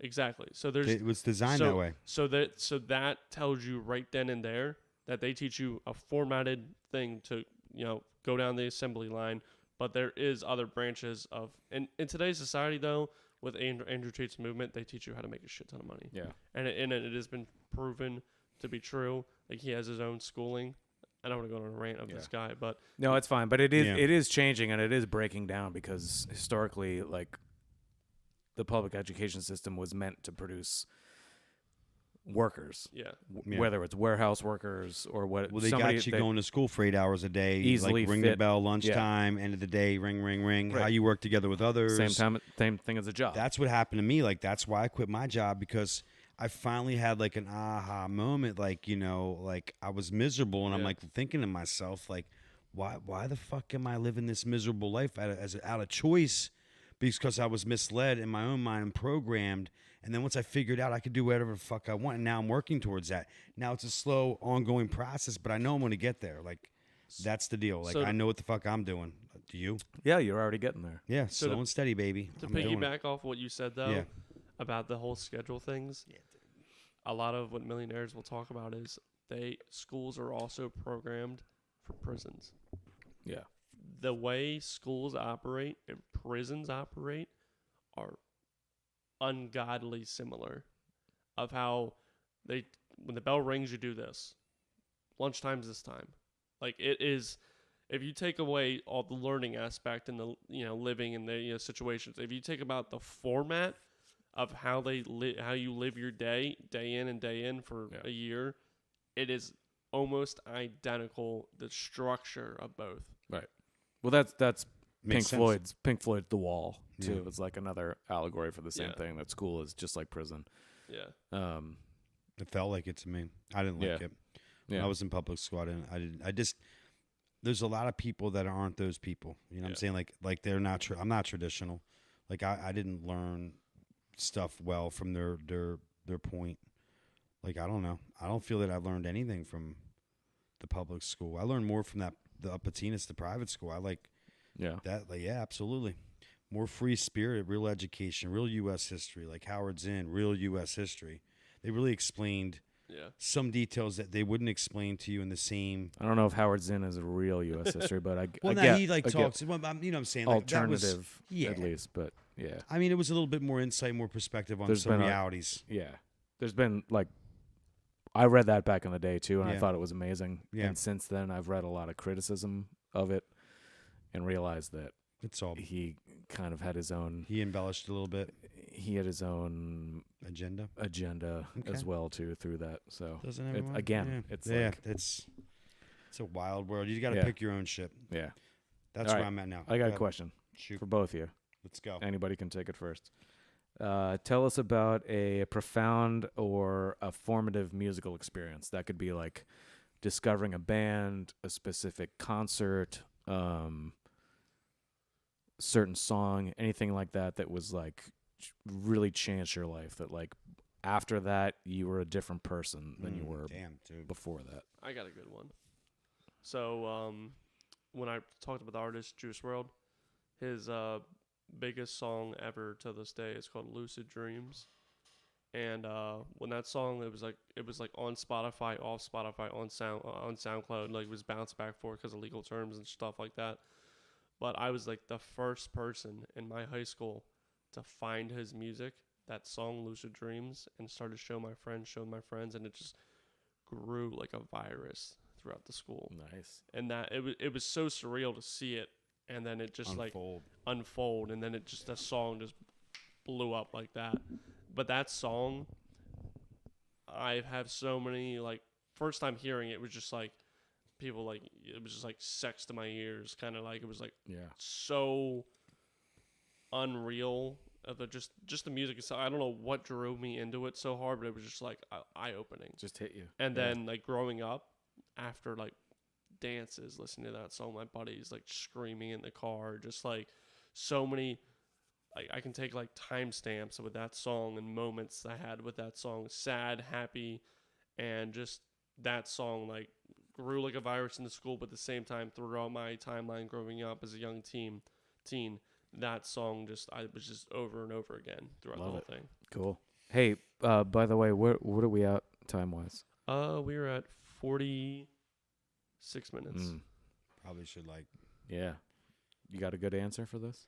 Exactly. So there's It was designed that way. So that tells you right then and there that they teach you a formatted thing to, go down the assembly line, but there is other branches of in today's society though, with Andrew Tate's movement, they teach you how to make a shit ton of money. Yeah. And it has been proven to be true. Like he has his own schooling. I don't want to go on a rant of this guy, but No, it's fine. But it is changing and it is breaking down because historically, like, the public education system was meant to produce workers. yeah. Whether it's warehouse workers or what. Well, they got you going to school for 8 hours a day. Easily like ring fit. the bell, lunchtime, end of the day, ring, ring, ring. Right. How you work together with others. Same thing as a job. That's what happened to me. Like, that's why I quit my job, because I finally had like an aha moment. Like, like I was miserable, and I'm like thinking to myself, like, why the fuck am I living this miserable life out of choice? Because I was misled in my own mind and programmed. And then once I figured out I could do whatever the fuck I want, and now I'm working towards that. Now it's a slow, ongoing process, but I know I'm going to get there. Like, that's the deal. Like, So I know what the fuck I'm doing. Do you? Yeah, you're already getting there. Yeah, So slow and steady, baby. To I'm doing it. piggyback off what you said though, Yeah. about the whole schedule things, a lot of what millionaires will talk about is schools are also programmed for prisons. Yeah. The way schools operate and prisons operate are ungodly similar. Of how when the bell rings, you do this. Lunchtime's this time. Like, it is. If you take away all the learning aspect and the living in the situations, if you take about the format of how how you live your day in and day in for a year, it is almost identical. The structure of both. Right. Well, that's Makes sense. Pink Floyd's The Wall too. Yeah. It's like another allegory for the same Yeah. thing. That school is just like prison. Yeah. It felt like it to me. I didn't like it. When Yeah. I was in public school, I just there's a lot of people that aren't those people. You know what I'm saying? Like they're not I'm not traditional. Like I didn't learn stuff well from their point. Like, I don't know. I don't feel that I learned anything from the public school. I learned more from the Upatinas, the private school. I like that. Like, yeah, absolutely. More free spirit, real education, real U.S. history, like Howard's Inn, real U.S. history. They really explained some details that they wouldn't explain to you in the same. I don't know if Howard's Inn is a real U.S. history, but Well, I now get, he like I get talks. Well, you know what I'm saying? Like, alternative, that was, at least, but yeah. I mean, it was a little bit more insight, more perspective on There's some been realities. There's been like, I read that back in the day too, and I Yeah. thought it was amazing. Yeah. And since then, I've read a lot of criticism of it, and realized that It's all he kind of had his own. he embellished a little bit. He had his own Agenda. agenda as well too through that. So Doesn't it, everyone? again, Yeah. it's yeah, like it's a wild world. You got to Yeah. pick your own shit. yeah. That's All where right. I'm at now. I got Go a ahead. question Shoot. for both of you. Let's go. Anybody can take it first. Tell us about a profound or a formative musical experience. That could be like discovering a band, a specific concert, certain song, anything like that that was like really changed your life. That like after that you were a different person than you were Damn, dude. before that. I got a good one. So when I talked about the artist Juice WRLD, his biggest song ever to this day is called "Lucid Dreams." And when that song, it was like on Spotify, off Spotify, on SoundCloud, like it was bounced back for because of legal terms and stuff like that. But I was like the first person in my high school to find his music, that song "Lucid Dreams," and started showing my friends, and it just grew like a virus throughout the school. Nice. And that it was so surreal to see it, and then it just unfold, and then that song just blew up like that. But that song, I have so many, like, first time hearing it was just like, people, like, it was just like sex to my ears, kind of like, it was like, so unreal. Just the music. So I don't know what drove me into it so hard, but it was just like eye-opening. Just hit you. And then, like, growing up, after, like, dances, listening to that song, my buddies, like, screaming in the car, just, like, so many... I can take like timestamps with that song and moments I had with that song, sad, happy, and just that song like grew like a virus in the school, but at the same time throughout my timeline growing up as a young teen, that song I was just over and over again throughout the whole thing. Cool. Hey, by the way, what are we at time wise? We were at 46 minutes. Probably should Yeah. You got a good answer for this?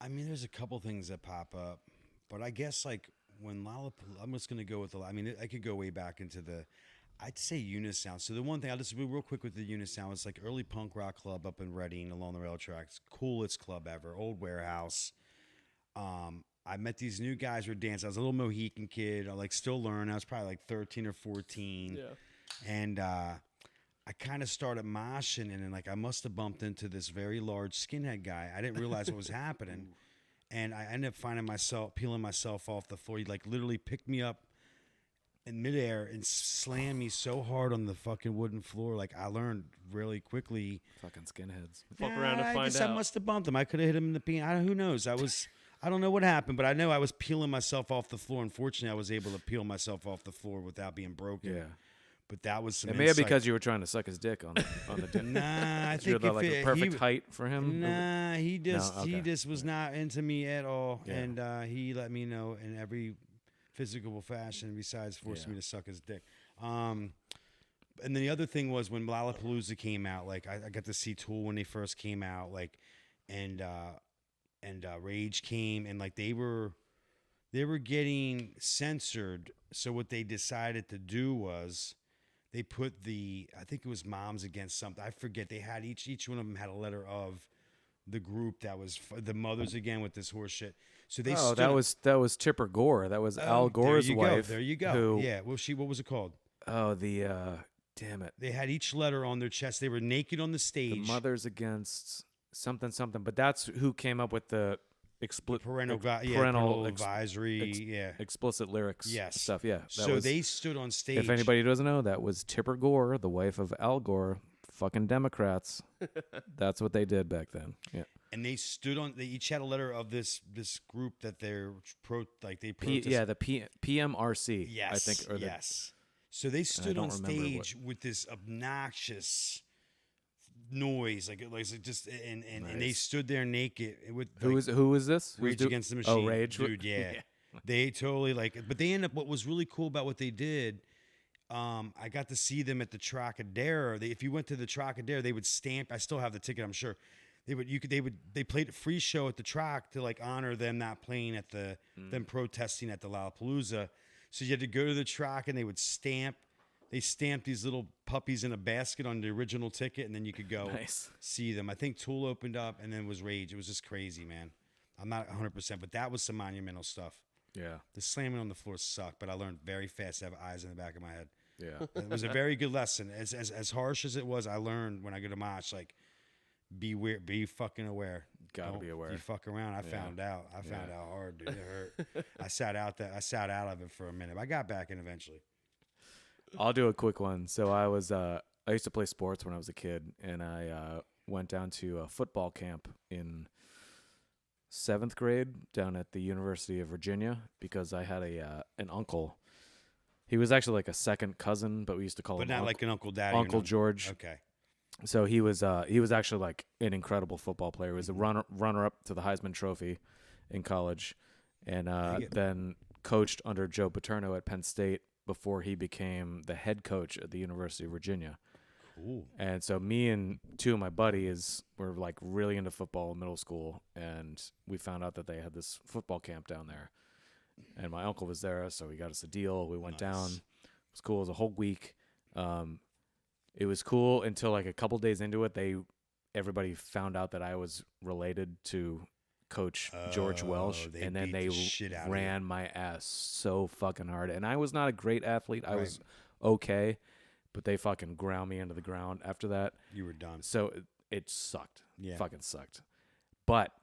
I mean, there's a couple things that pop up, but I guess like when Lollapalooza, I'm just gonna go with I could go way back into I'd say Unisound. So the one thing I'll just be real quick with the Unisound, it's like early punk rock club up in Reading along the rail tracks, coolest club ever, old warehouse. I met these new guys who were dancing. I was a little Mohican kid. I still learning. I was probably like 13 or 14. Yeah. And I kind of started moshing, and then I must have bumped into this very large skinhead guy. I didn't realize what was happening, and I ended up finding myself peeling myself off the floor. He literally picked me up in midair and slammed me so hard on the fucking wooden floor. I learned really quickly. Fucking skinheads. Fuck around and find I guess out. I must have bumped him. I could have hit him in the penis. Who knows? I don't know what happened, but I know I was peeling myself off the floor. Unfortunately, I was able to peel myself off the floor without being broken. Yeah. But that was some It may have because you were trying to suck his dick on the dick. Nah, I You're think the perfect height for him. Nah, he okay. just was not into me at all, Yeah. and he let me know in every physical fashion besides forcing me to suck his dick. And then the other thing was when Lollapalooza came out, I got to see Tool when they first came out, and Rage came, and they were getting censored. So what they decided to do was they put I think it was Moms Against Something. I forget. They had each one of them had a letter of the group that was the Mothers Again with this horse shit. So they that was Tipper Gore. That was Al Gore's wife. There you go. Yeah. Well, what was it called? Oh, damn it. They had each letter on their chest. They were naked on the stage. The Mothers Against something. But that's who came up with the parental advisory, explicit lyrics, stuff. Yeah. So they stood on stage. If anybody doesn't know, that was Tipper Gore, the wife of Al Gore. Fucking Democrats. That's what they did back then. Yeah. And they stood on. They each had a letter of this group that they're they protest. the PMRC. Yes, I think. Yes. So they stood on stage with this obnoxious noise, and they stood there naked with. Who is this? Rage Against the Machine. Oh, Rage, dude. Yeah. They totally But they ended up. What was really cool about what they did. I got to see them at the Trocadero. If you went to the Trocadero, they would stamp. I still have the ticket, I'm sure. They played a free show at the Troc to honor them not playing at them protesting at the Lollapalooza. So you had to go to the Troc and they would stamp. They stamped these little puppies in a basket on the original ticket, and then you could go see them. I think Tool opened up, and then was Rage. It was just crazy, man. I'm not 100%, but that was some monumental stuff. Yeah. The slamming on the floor sucked, but I learned very fast to have eyes in the back of my head. Yeah. It was a very good lesson. As harsh as it was, I learned when I go to mosh, be fucking aware. Gotta be aware. If you fuck around, I found out. I found out hard, dude. It hurt. I sat out of it for a minute. But I got back in eventually. I'll do a quick one. So I used to play sports when I was a kid, and I went down to a football camp in 7th grade down at the University of Virginia because I had an uncle. He was actually like a second cousin, but we used to call him not like an Uncle Daddy. Uncle George. Okay. So he was actually like an incredible football player. He was a runner up to the Heisman Trophy in college, and then coached under Joe Paterno at Penn State before he became the head coach at the University of Virginia. Cool. And so me and two of my buddies were like really into football in middle school, and we found out that they had this football camp down there. And my uncle was there, so he got us a deal. We went down. It was cool. It was a whole week. It was cool until like a couple days into it, everybody found out that I was related to Coach George Welsh, and then they ran my ass so fucking hard. And I was not a great athlete. I was okay, but they fucking ground me into the ground after that. You were done. So it sucked. Yeah. Fucking sucked. But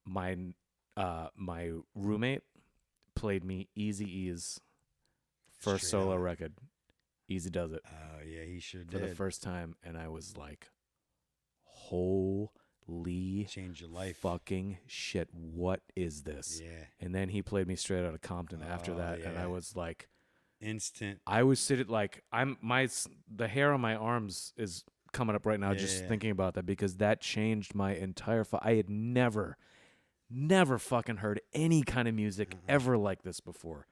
my roommate played me Eazy-E's first solo record. Easy Does It. Oh, yeah, he sure did. For the first time, and I was like, holy change your life. Fucking shit, what is this? Yeah. And then he played me Straight Outta Compton after that, and I was like, instant. I was sitting like, the hair on my arms is coming up right now just thinking about that, because that changed my entire I had never fucking heard any kind of music ever like this before.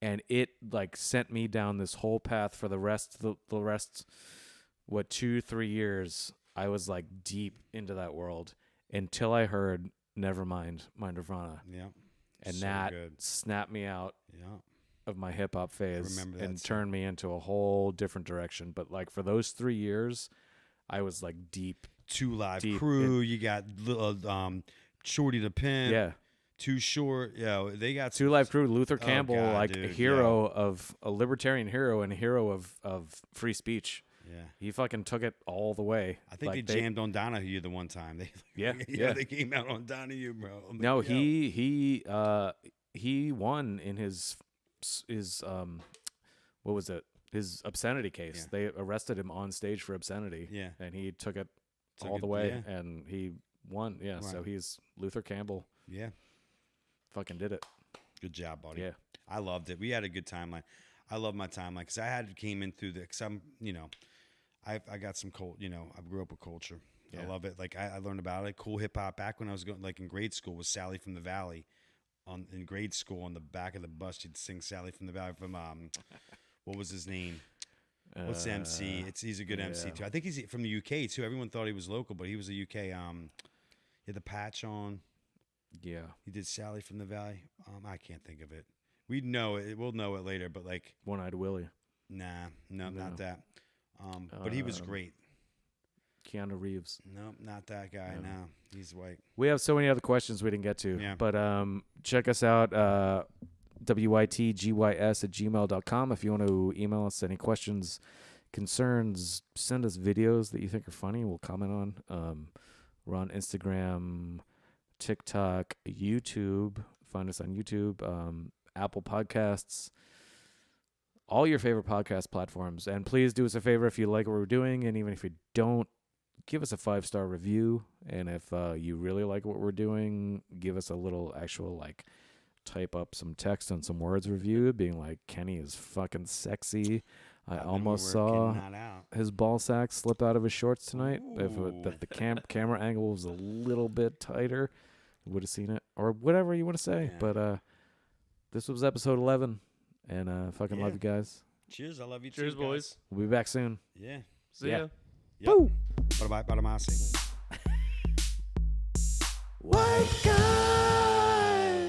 And it like sent me down this whole path for the rest, 2-3 years. I was like deep into that world until I heard Nevermind, My Nirvana. Yeah. And so that snapped me out of my hip hop phase and turned me into a whole different direction. But like for those 3 years, I was like deep. 2 Live Crew. You got Shorty the Pimp. Yeah. Too Short. Yeah, they got 2 Live Crew. Luther Campbell, God, a hero of a libertarian hero and a hero of free speech. Yeah, he fucking took it all the way. I think they jammed on Donahue the one time. They came out on Donahue, bro. No, he won in his what was it? His obscenity case. They arrested him on stage for obscenity. Yeah, and he took it all the way, and he won. Yeah, right. So he's Luther Campbell. Yeah. Fucking did it. Good job, buddy. Yeah. I loved it. We had a good timeline. I love my timeline because I came in through because I'm, I got some I grew up with culture. Yeah. I love it. Like I learned about it. Cool hip hop back when I was going like in grade school with Sally from the Valley. In grade school on the back of the bus, she'd sing Sally from the Valley from what was his name? What's the MC? He's a good MC too. I think he's from the UK too. Everyone thought he was local, but he was a UK. He had the patch on. Yeah, he did Sally from the Valley. I can't think of it. We know it. We'll know it later. But like One-Eyed Willie. Nah, no, not that. But he was great. Keanu Reeves. No, not that guy. Yeah. No, he's white. We have so many other questions we didn't get to. Yeah. But check us out. WYTGYS@gmail.com if you want to email us any questions, concerns. Send us videos that you think are funny. We'll comment on. We're on Instagram, TikTok, YouTube. Find us on YouTube, Apple Podcasts, all your favorite podcast platforms. And please do us a favor if you like what we're doing, and even if you don't, give us a 5-star review. And if you really like what we're doing, give us a little actual like type up some text and some words review, being like, Kenny is fucking sexy. I almost saw his ball sack slip out of his shorts tonight. Ooh. If the camera angle was a little bit tighter, you would have seen it. Or whatever you want to say. Yeah. But this was episode 11. And fucking love you guys. Cheers. I love you too. Cheers, boys. We'll be back soon. Yeah. See ya. Yep. Boo. Bye-bye. Bye-bye. White guy.